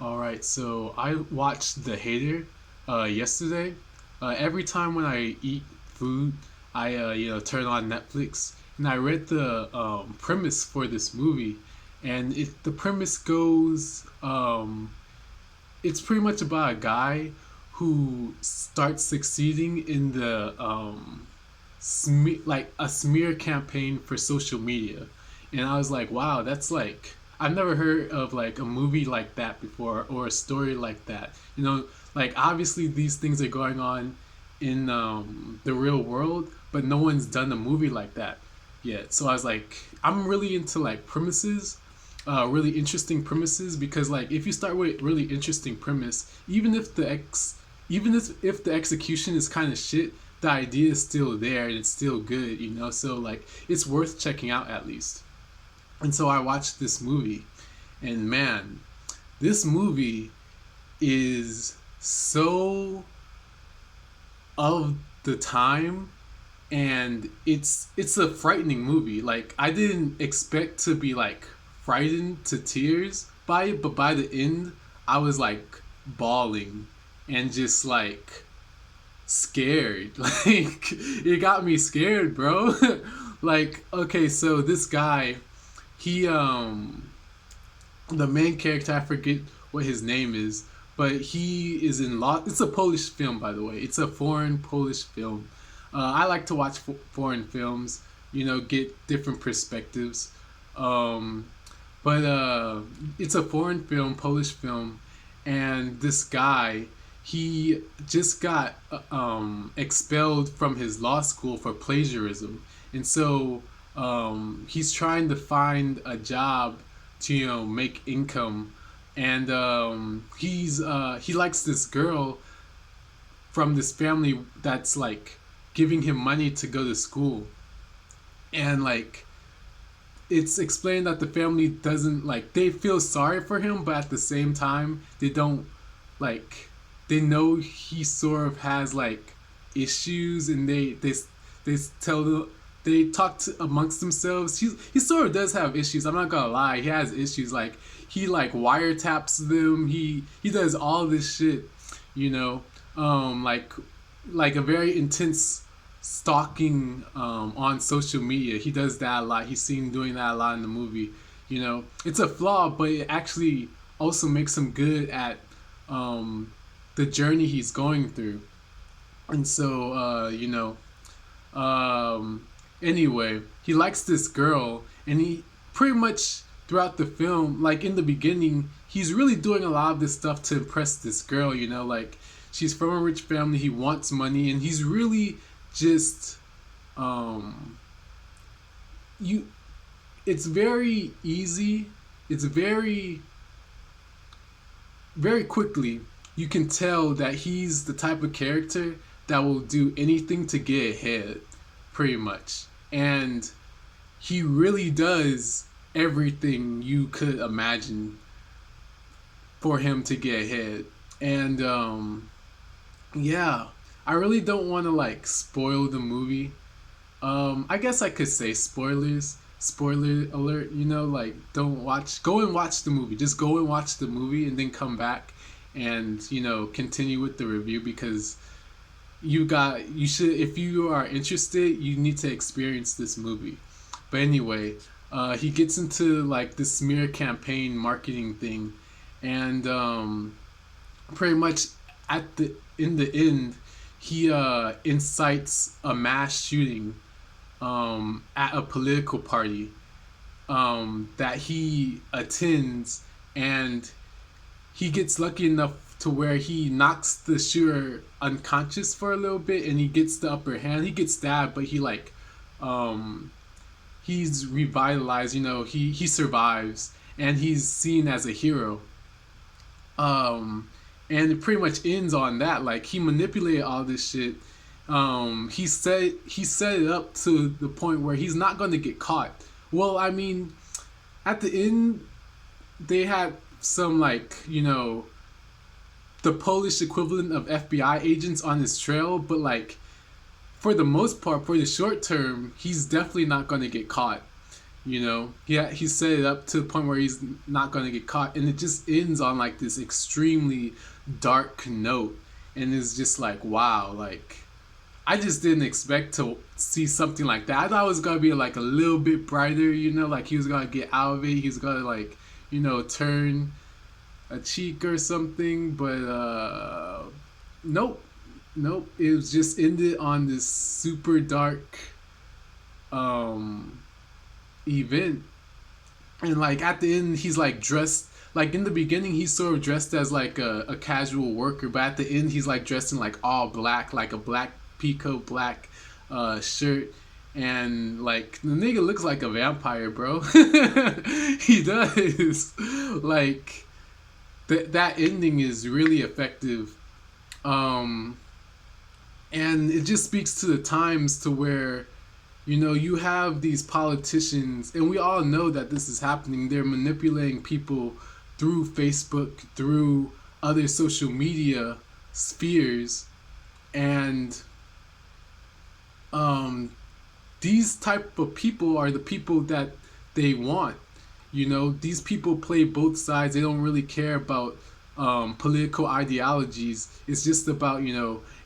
All right, so I watched The Hater yesterday. Every time when I eat food, I turn on Netflix and I read the premise for this movie, and the premise goes it's pretty much about a guy who starts succeeding in the like a smear campaign for social media, and I was like, wow, that's like I've never heard of like a movie like that before or a story like that. Like obviously these things are going on in the real world, but no one's done a movie like that yet. So I was like, I'm really into like premises, really interesting premises, because like if you start with really interesting premise, even if the execution is kind of shit, the idea is still there and it's still good. So like it's worth checking out at least. And so I watched this movie, and man, this movie is so of the time, and it's a frightening movie. Like I didn't expect to be like frightened to tears by it, but by the end I was like bawling and just like scared. Like it got me scared, bro. Like okay, so this guy, he the main character, I forget what his name is, but he is in law. It's a Polish film, by the way. It's a foreign Polish film. I like to watch foreign films, get different perspectives. Um, but it's a foreign film, Polish film, and this guy, he just got expelled from his law school for plagiarism, and so he's trying to find a job to make income, and he likes this girl from this family that's like giving him money to go to school, and like it's explained that the family doesn't like, they feel sorry for him, but at the same time they don't like, they know he sort of has like issues, and they tell they talk amongst themselves. He sort of does have issues. I'm not gonna lie, he has issues. Like he like wiretaps them. He does all this shit, you know, like a very intense stalking on social media. He does that a lot. He's seen doing that a lot in the movie. It's a flaw, but it actually also makes him good at the journey he's going through. And so, anyway, he likes this girl, and he pretty much throughout the film, like in the beginning, he's really doing a lot of this stuff to impress this girl. Like she's from a rich family, he wants money, and he's really just you. It's very easy. It's very quickly you can tell that he's the type of character that will do anything to get ahead, pretty much. And he really does everything you could imagine for him to get ahead. And yeah, I really don't want to like spoil the movie. I guess I could say spoilers. Spoiler alert, like don't watch, go and watch the movie. Just go and watch the movie and then come back and, continue with the review, because you should, if you are interested, you need to experience this movie. But anyway, he gets into like this smear campaign marketing thing, and pretty much in the end, he incites a mass shooting at a political party that he attends, and he gets lucky enough to where he knocks the shooter unconscious for a little bit, and he gets the upper hand. He gets stabbed, but he like he's revitalized. He survives, and he's seen as a hero. And it pretty much ends on that. Like he manipulated all this shit. He set it up to the point where he's not going to get caught. Well, I mean, at the end, they had some like the Polish equivalent of FBI agents on his trail, but like for the most part, for the short term, he's definitely not going to get caught. Yeah, he set it up to the point where he's not going to get caught, and it just ends on like this extremely dark note, and it's just like, wow, like I just didn't expect to see something like that. I thought it was gonna be like a little bit brighter, like he was gonna get out of it, he was gonna like, turn a cheek or something, but nope, nope. It was just ended on this super dark um event, and like at the end he's like dressed like in the beginning he's sort of dressed as like a casual worker, but at the end he's like dressed in like all black, like a black pico black shirt, and like the nigga looks like a vampire, bro. He does. Like that ending is really effective, um and it just speaks to the times to where you have these politicians, and we all know that this is happening. They're manipulating people through Facebook, through other social media spheres, and um, these type of people are the people that they want. These people play both sides. They don't really care about political ideologies. It's just about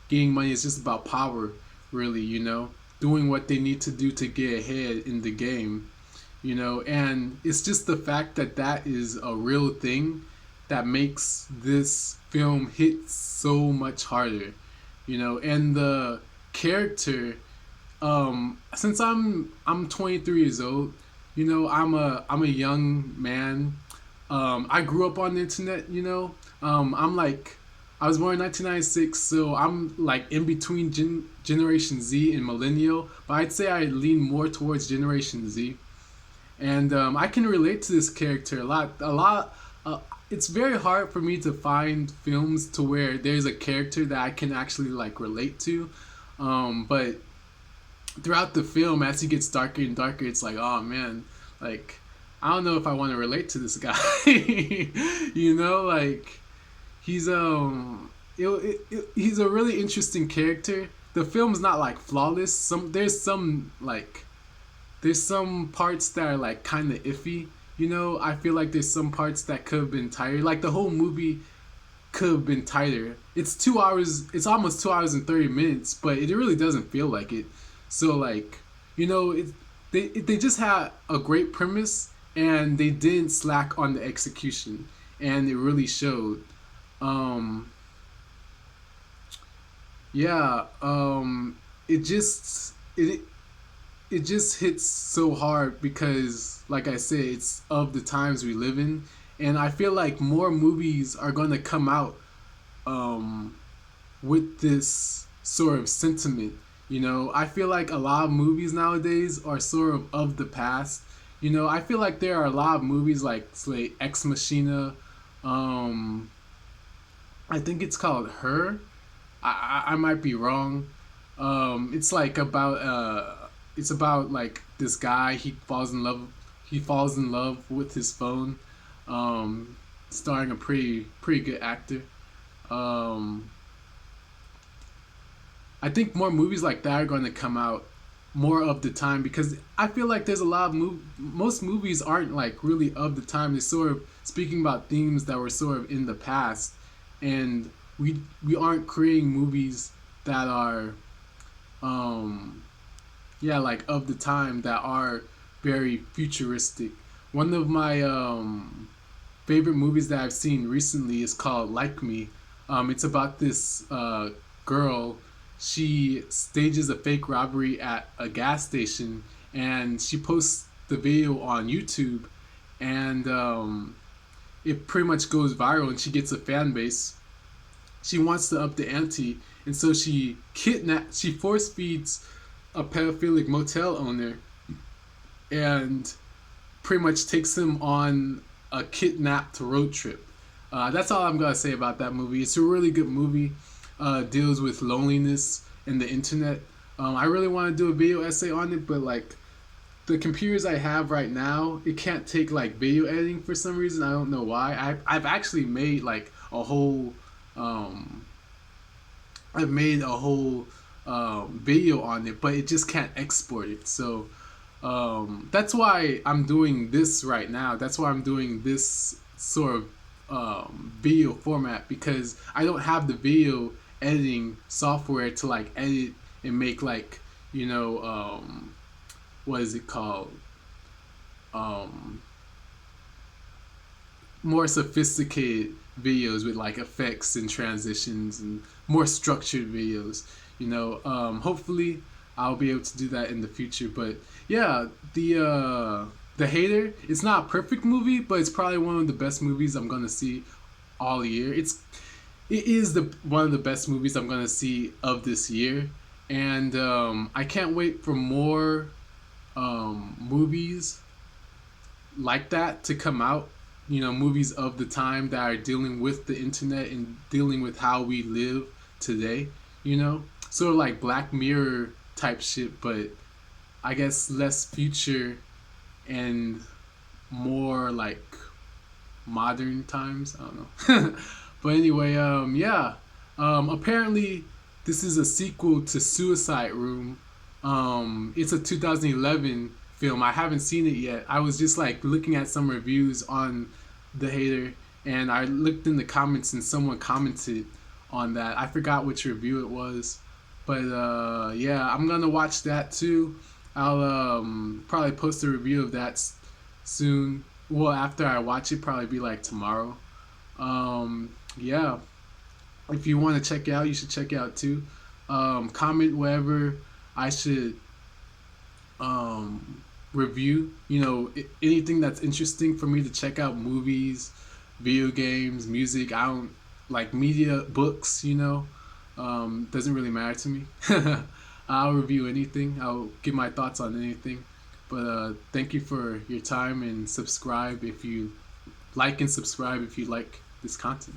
getting money. It's just about power, really. Doing what they need to do to get ahead in the game. And it's just the fact that that is a real thing that makes this film hit so much harder. And the character, since I'm 23 years old, I'm a young man. I grew up on the internet. I'm like, I was born in 1996, so I'm like in between Generation Z and Millennial, but I'd say I lean more towards Generation Z, and I can relate to this character a lot. It's very hard for me to find films to where there's a character that I can actually like relate to, but throughout the film, as he gets darker and darker, it's like, oh man, like I don't know if I want to relate to this guy. Like he's he's a really interesting character. The film's not like flawless. There's some parts that are like kind of iffy. I feel like there's some parts that could have been tighter. Like the whole movie could have been tighter. It's 2 hours. It's almost 2 hours and 30 minutes, but it really doesn't feel like it. So like, they just had a great premise, and they didn't slack on the execution, and it really showed. Um, yeah, it just it just hits so hard because, like I said, it's of the times we live in, and I feel like more movies are gonna come out um, with this sort of sentiment. I feel like a lot of movies nowadays are sort of the past. I feel like there are a lot of movies like say Ex Machina. Um, I think it's called Her. I might be wrong. It's about like this guy. He falls in love with his phone. Um, Starring a pretty good actor. Um, I think more movies like that are going to come out more of the time, because I feel like there's a lot of most movies aren't like really of the time. They're sort of speaking about themes that were sort of in the past, and we aren't creating movies that are um yeah, like of the time, that are very futuristic. One of my favorite movies that I've seen recently is called Like Me. It's about this girl. She stages a fake robbery at a gas station, and she posts the video on YouTube, and it pretty much goes viral, and she gets a fan base. She wants to up the ante, and so she force feeds a pedophilic motel owner, and pretty much takes him on a kidnapped road trip. That's all I'm gonna say about that movie. It's a really good movie. Deals with loneliness and the internet. I really want to do a video essay on it, but like the computers I have right now, it can't take like video editing for some reason. I don't know why. I've actually made like a whole um, I've made a whole video on it, but it just can't export it. So That's why I'm doing this right now. That's why I'm doing this sort of video format, because I don't have the video editing software to like edit and make like, you know, what is it called? Um, More sophisticated videos with like effects and transitions and more structured videos. Hopefully I'll be able to do that in the future. But yeah, the Hater. It's not a perfect movie, but it's probably one of the best movies I'm gonna see all year. It is the one of the best movies I'm gonna see of this year, and I can't wait for more movies like that to come out. Movies of the time that are dealing with the internet and dealing with how we live today. Sort of like Black Mirror type shit, but I guess less future and more like modern times. I don't know. But anyway, yeah. Apparently, this is a sequel to Suicide Room. It's a 2011 film. I haven't seen it yet. I was just like looking at some reviews on The Hater, and I looked in the comments, and someone commented on that. I forgot which review it was, but yeah, I'm gonna watch that too. I'll probably post a review of that soon. Well, after I watch it, probably be like tomorrow. Yeah, if you want to check it out, you should check it out too. Comment wherever I should review. Anything that's interesting for me to check out: movies, video games, music. I don't like media, books. Doesn't really matter to me. I'll review anything. I'll give my thoughts on anything. But thank you for your time, and subscribe if you like, and subscribe if you like this content.